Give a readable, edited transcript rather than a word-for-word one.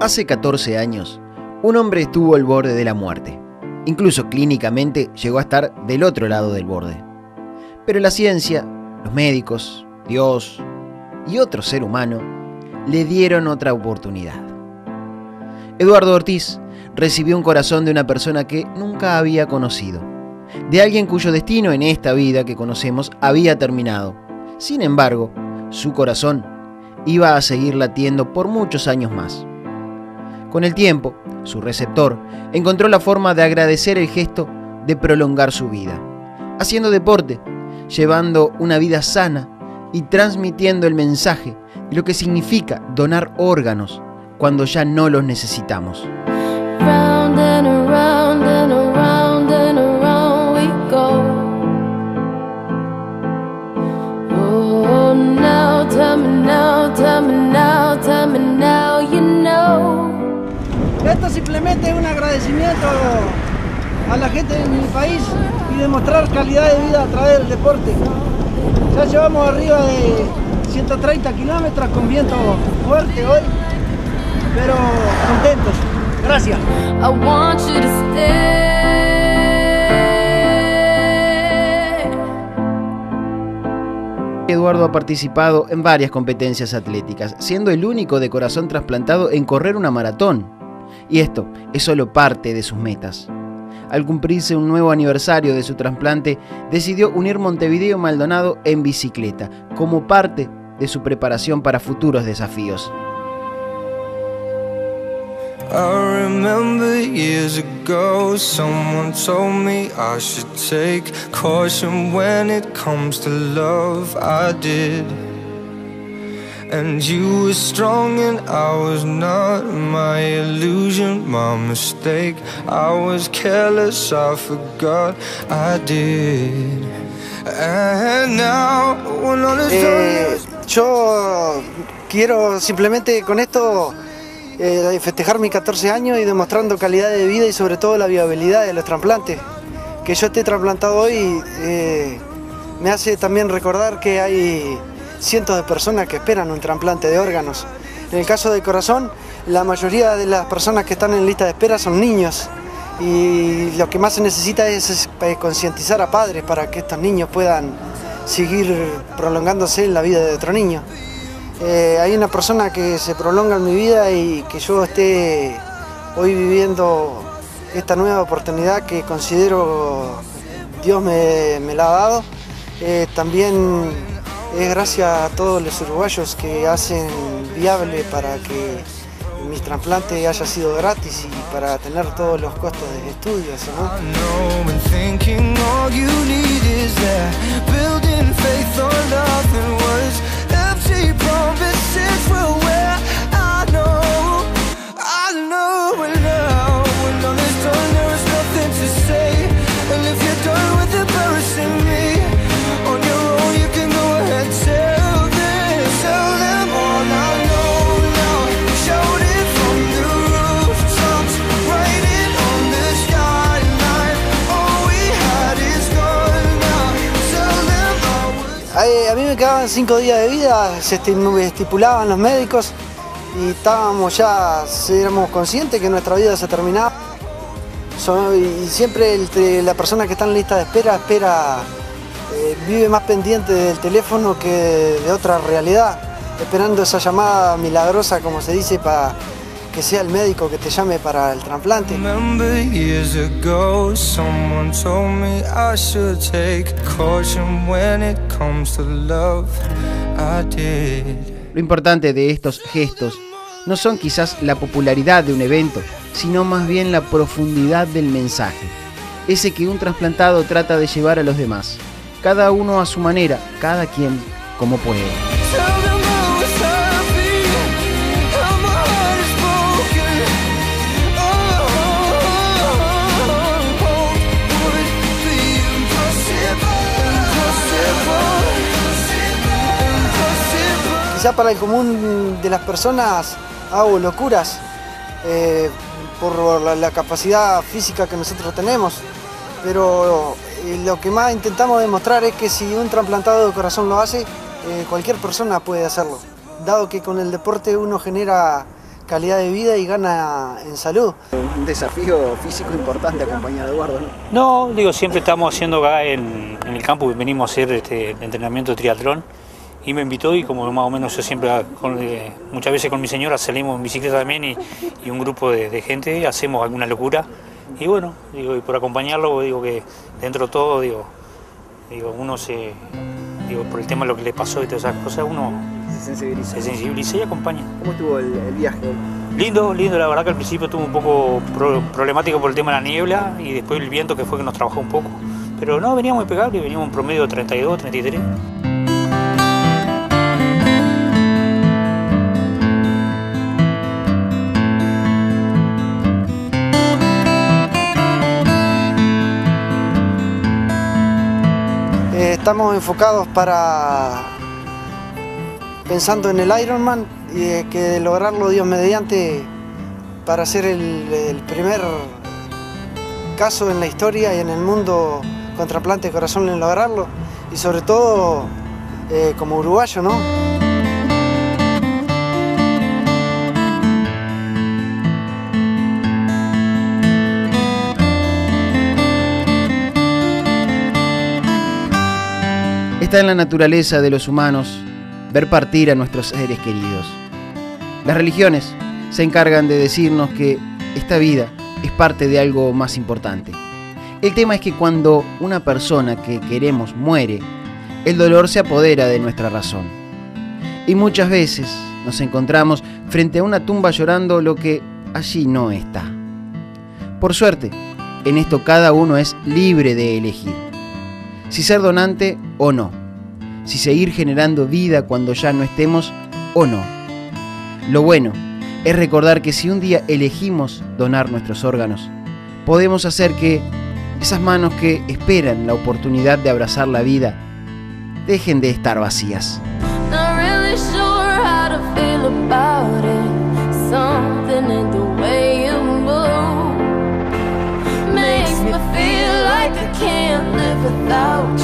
Hace 14 años, un hombre estuvo al borde de la muerte. Incluso clínicamente llegó a estar del otro lado del borde. Pero la ciencia, los médicos, Dios y otro ser humano le dieron otra oportunidad. Eduardo Ortiz recibió un corazón de una persona que nunca había conocido, de alguien cuyo destino en esta vida que conocemos había terminado. Sin embargo, su corazón iba a seguir latiendo por muchos años más. Con el tiempo, su receptor encontró la forma de agradecer el gesto de prolongar su vida, haciendo deporte, llevando una vida sana y transmitiendo el mensaje de lo que significa donar órganos cuando ya no los necesitamos. Round and around and around and around we go. Oh, now, tell me now, tell me now, tell me now, you know. Esto simplemente es un agradecimiento a la gente de mi país y demostrar calidad de vida a través del deporte. Ya llevamos arriba de 130 kilómetros con viento fuerte hoy, pero contentos. Gracias. I want you to stay. Eduardo ha participado en varias competencias atléticas, siendo el único de corazón trasplantado en correr una maratón. Y esto es solo parte de sus metas. Al cumplirse un nuevo aniversario de su trasplante, decidió unir Montevideo Maldonado en bicicleta, como parte de su preparación para futuros desafíos. I remember years ago, someone told me I should take caution when it comes to love. I did. And you were strong and I was not. My illusion, my mistake. I was careless, I forgot I did. And now when all is done. Yo quiero simplemente con esto festejar mis 14 años y demostrando calidad de vida y sobre todo la viabilidad de los trasplantes. Que yo esté trasplantado hoy me hace también recordar que hay cientos de personas que esperan un trasplante de órganos. En el caso del corazón, la mayoría de las personas que están en lista de espera son niños y lo que más se necesita es concientizar a padres para que estos niños puedan seguir prolongándose en la vida de otro niño. Hay una persona que se prolonga en mi vida y que yo esté hoy viviendo esta nueva oportunidad que considero Dios me la ha dado. También es gracias a todos los uruguayos que hacen viable para que mi trasplante haya sido gratis y para tener todos los costos de estudios, ¿no? A mí me quedaban 5 días de vida, se estipulaban los médicos y éramos conscientes que nuestra vida se terminaba. Y siempre la persona que está en lista de espera vive más pendiente del teléfono que de otra realidad, esperando esa llamada milagrosa, como se dice, para que sea el médico que te llame para el trasplante. Lo importante de estos gestos no son quizás la popularidad de un evento, sino más bien la profundidad del mensaje, ese que un trasplantado trata de llevar a los demás, cada uno a su manera, cada quien como puede. Quizá para el común de las personas hago locuras por la capacidad física que nosotros tenemos, pero lo que más intentamos demostrar es que si un trasplantado de corazón lo hace, cualquier persona puede hacerlo, dado que con el deporte uno genera calidad de vida y gana en salud. Un desafío físico importante acompañar a Eduardo, ¿no? No, digo, siempre estamos haciendo acá en el campo, venimos a hacer entrenamiento de triatlón y me invitó y como más o menos yo siempre, muchas veces con mi señora salimos en bicicleta también y un grupo de gente hacemos alguna locura y bueno, digo, y por acompañarlo digo que dentro de todo, digo uno por el tema de lo que le pasó y todas esas cosas, uno se sensibiliza y acompaña. ¿Cómo estuvo el viaje? Lindo, la verdad que al principio estuvo un poco problemático por el tema de la niebla y después el viento que fue que nos trabajó un poco. Pero no, veníamos impecables, veníamos en promedio de 32, 33. Estamos enfocados pensando en el Ironman y que de lograrlo Dios mediante para ser el primer caso en la historia y en el mundo con trasplante de corazón en lograrlo y sobre todo como uruguayo, ¿no? Está en la naturaleza de los humanos ver partir a nuestros seres queridos. Las religiones se encargan de decirnos que esta vida es parte de algo más importante. El tema es que cuando una persona que queremos muere, el dolor se apodera de nuestra razón. Y muchas veces nos encontramos frente a una tumba llorando lo que allí no está. Por suerte, en esto cada uno es libre de elegir si ser donante o no, si seguir generando vida cuando ya no estemos o no. Lo bueno es recordar que si un día elegimos donar nuestros órganos, podemos hacer que esas manos que esperan la oportunidad de abrazar la vida dejen de estar vacías. Not really sure how to feel about it. Something in the way you move makes me feel like I can't live without